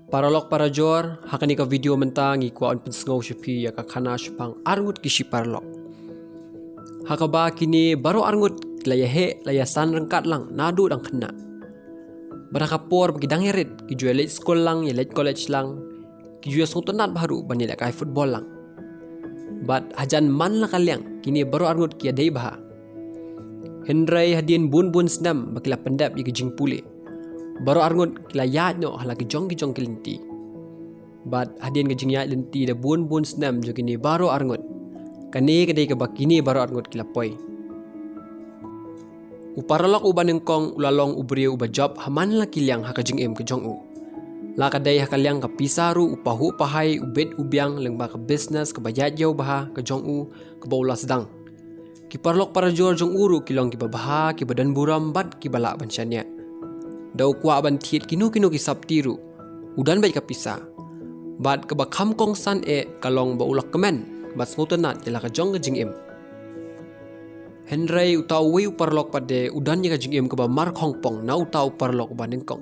Paralok parajor hakani ka video mentang ikwa on pensngau shapi ya ka khana shaphang arngut kishi paralok. Hakaba kini baru arngut laya he laya san rengkat lang nadu dang khana. Barakapor bagi dang herit ki jual late school lang ya late college lang ki jual sultanat baru bani kai football lang. But hajan man la kalyang kini baru arngut kia dei baha. Hendrai hadin bun snam bakila pendap ya jing pule. Baru arngut kila yat no halaki jong kelinti. But hadin ke jing yat lenti da bun snam jo kini baru arngut. Kane kedai ke bakini baru arngut kila poi. Uparalok uban engkong ulalong ubri uba job haman la kilyang haka jing ke jong u. La kadai hakalyang ka pisaru upahu pahai ubet ubyang lengba ka business ke bayat jauh baha ke jong u ke baula sedang. Ki parlok parajor jong uru kilong ki babaha ki badan buram bat ki balak bancanya. Dau kwa ban thiet kinu ki sabtiru udan baik ka pisa. Bat ke bakham kong san kalong ba ulak kemen bat smutanat jela ka jong ke jing Henry utau wei parlok pade udan ka jing ke ba mar hongpong na utau parlok ba nengkong.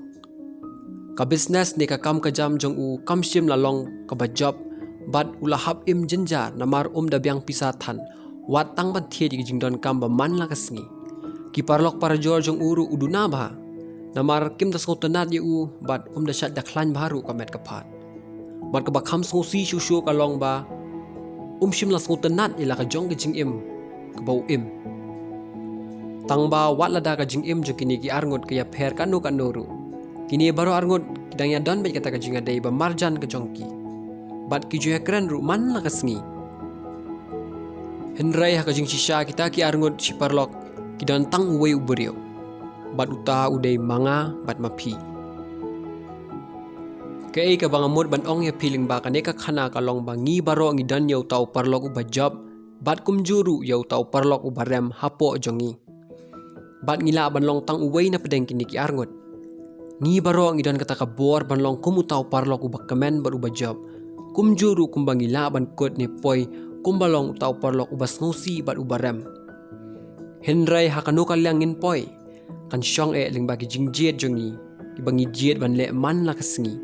Ka business ne ka kam ka jam jong u kam sim lalong ka ba job bat ulahap jenjar namar da biang pisa than wat tang ban thiet ki jing don kam ba man la kasngi. Ki parlok parajor jong uru uduna ba namar kim da sotanat u bat da shat da klan baru ka met ka phat. Bat ka ba kham sosi shushu ka long ba sim la sotanat ila ka jong ke jing ka bau Tang ba wat lada ka jing jo kini ki arngut ka ya pher kanu kanuru. Kini baru arngut kidang ya don bai kata ka jing adai ba marjan ka jongki. Bat ki jo kran ru man la kasngi. Henrai ha ka jing shisha kita ki arngut si parlok kidan tang wei ubrio. Bat uta udai manga bat mapi. Kei ka bangamut ban ong ya piling ba kane ka khana ka long bangi baro ngi dan yau tau parlok uba job bat kumjuru yau tau parlok uba rem hapo jongi. Bat ngila ban long tang uwei na pedeng kini ki arngut. Ngi baro ngi dan kata ka bor ban long kumu tau parlok uba kemen bar uba job. Kumjuru kumbang ngila ban kot ne poi kumbalong tau parlok uba snosi bat uba rem. Henrai hakanu kalyang ngin poi. Kan syong ling bagi jingjied jongi ibangi jied ban le man la kasngi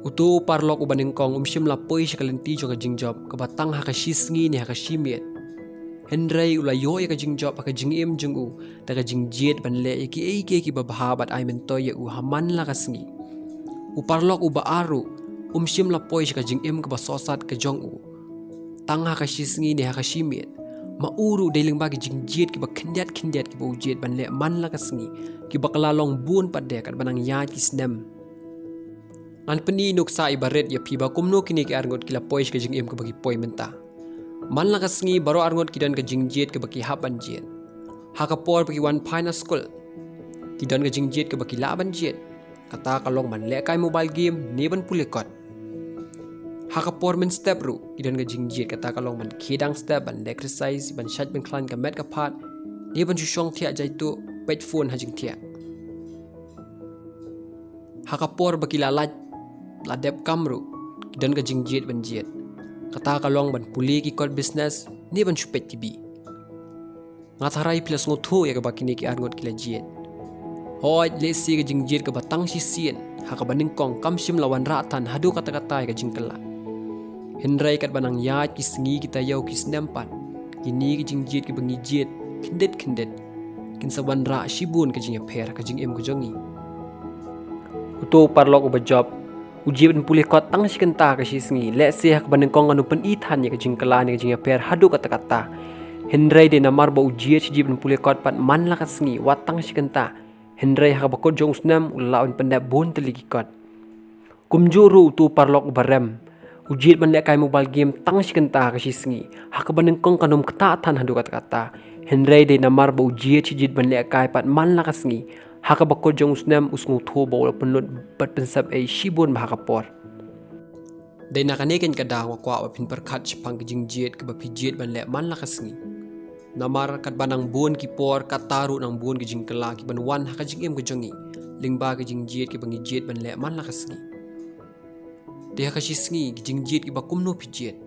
utu parlok uban engkong sim la poi shakalenti jonga jingjob ka batang hakashisngi ni hakashimiet Henry ulayo ya ka jingjob ka jingim jongu ta ka jingjied ban le ki babaha bat ai mento ya u haman la kasngi u parlok uba aru sim la poi ka jingim ka basosat ka jong u tang hakashisngi ni hakashimiet mauru deling bagi jingjied ki ba khindiat ki ba ujiet ban le man la kasngi ki ba kalalong bun padde kat banang ya ki snem an pani nuksa ibaret ya piba kumno kini ki arngot kila poish ka jingim ka bagi poi menta man la kasngi baro arngot kidan ka jingjied ka bagi haban jiet hakapor bagi one pine school kidan ka jingjied ka bagi laban jiet kata kalong man le kai mobile game ne ban pulekot Hakapor men step ru kidan ka jingjied kata kalong man khedang step ban exercise ban shat ban klan ka met ka phat ni ban chushong thia jaitu pet phone hajing thia Hakapor bakila ladep kamru kidan ka jingjied ban jiet kata kalong ban puli ki kot business ni ban chupet tibi ngatharai plus ngothu ya ka bakini ki arngot kila jiet hoi lesi ka jingjied ka batang sisien hakabaning kong kamsim lawan ratan hadu kata-kata ka jingkela Henry kat banang yat ki sengi kita yau ki snempat. Kini ki jingjied ki bangi jiet kindet. Kin saban ra shibun ka jing pher ka jing ko jongi. Uto parlok uba job. Uji ban pulih kot tang si kenta ka si sengi. Le se hak banang kong anu pen ithan ya ka jing kala ni ka jing pher hadu kata-kata. Henry de namar ba uji si ban pulih kot pat man la ka sengi wat tang si kenta. Henry hak bakot jong snam ulaun pendap bon teligi kot. Kumjuru uto parlok uba rem. Ujiet ban le kai mobile game tang si kenta ka si sengi hakaban kong kanum kata hadu kata Henry de namar ba ujiet si ban le kai pat man la ka sengi hakabako jong snam usngu tho ba penut bat pensap shibun ba hakapor de nakaneken kada wa kwa pin perkhat chipang jingjied ka ba pijiet ban le man la ka sengi namar kat banang bon ki por kataru nang bon ki jingkela ki ban wan hakajing ko jongi lingba ka jingjied ki bangi jiet ban le man la ka sengi Dia kasi sengi jingjied ki bakum no pijiet.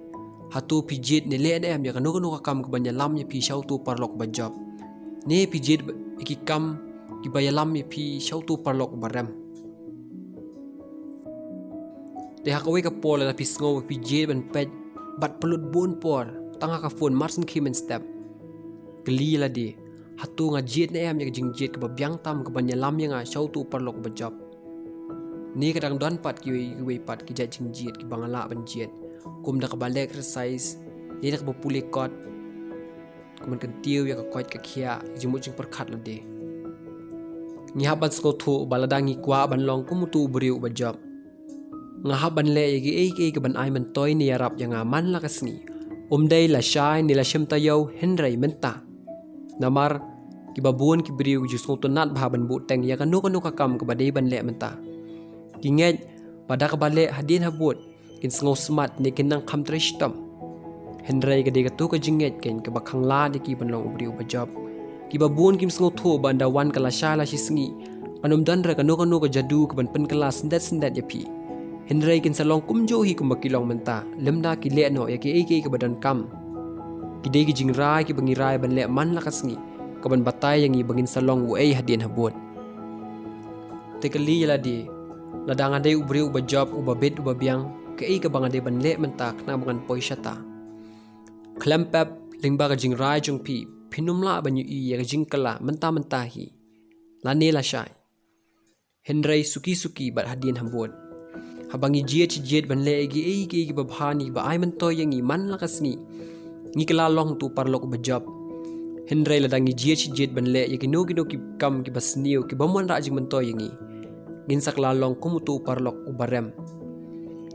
Hatu pijiet ne le em ya kanu ka kam ka banya lam ya pi shau tu parlok ba job. Ne pijiet ki kam ki bayalam ya pi shau tu parlok ba rem. Te hakawai ka pola la pisngo pi jed ban pet bat pelut bon por tanga ka phone marsen kimen step. Geli la di hatu nga jed na em ya jingjied ka babyang tam ka banyalam ya nga shautu parlok bajab. Ni kadang don pat ki wei pat ki jat jingjied ki bangala ban jed. Kum da ka balik exercise, ni da ka bapuli kot. Kuman kan tiu ya ka kot ka khia jimut jing perkhat la di. Ngi haban sko thu baladangi kwa ban long kumutu beriu bajab. Nga haban le yagi ei ka ban ai man toy ni yarap yang aman la kasni. Dai la shai ni la shim tayo henrai menta. Namar ki babun ki beriu jus ngoto nat bahaban bu teng ya kanu ka kam ka badai ban le menta. Ki nget pada ka bale hadin habut kin sngo smart ni kinang kham trishtam. Henrai ka de ka tu ka jinget ken ka bakhang la di ki ban long beriu bajab. Ki babun kim sngo thu banda wan ka la sha la shisngi. Anum dan ra kanu ka jadu ka ban pen kelas sendat ya pi. Henry kin salong kumjo hi kumakilong menta lemna ki le no ya ki ei ka badan kam ki de ki jingrai ki bangirai ban le man lakasngi ka ban batay yang i bangin salong u ei hadin habot te kali la di ladang ade ubri u bajab u babet u babyang ka ei ka bangade ban le menta kna bangan poisata klempap lingba ka jingrai jong pi pinumla ban yu i ya jingkala menta hi lane la shai Henry suki bat hadin habot habangi jed ban le egi babhani ba ai man toy yang i man lakasni ngi kala long tu parlok bajab Henry ladangi jed ban le egi no ki kam ki basniu ki bamwan ra jing man toy yang i ngin sak la long kumutu parlok ubarem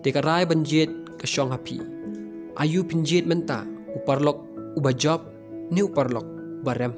te karai ban jed ka shong hapi ayu pin jed menta u parlok u bajab ni u parlok barem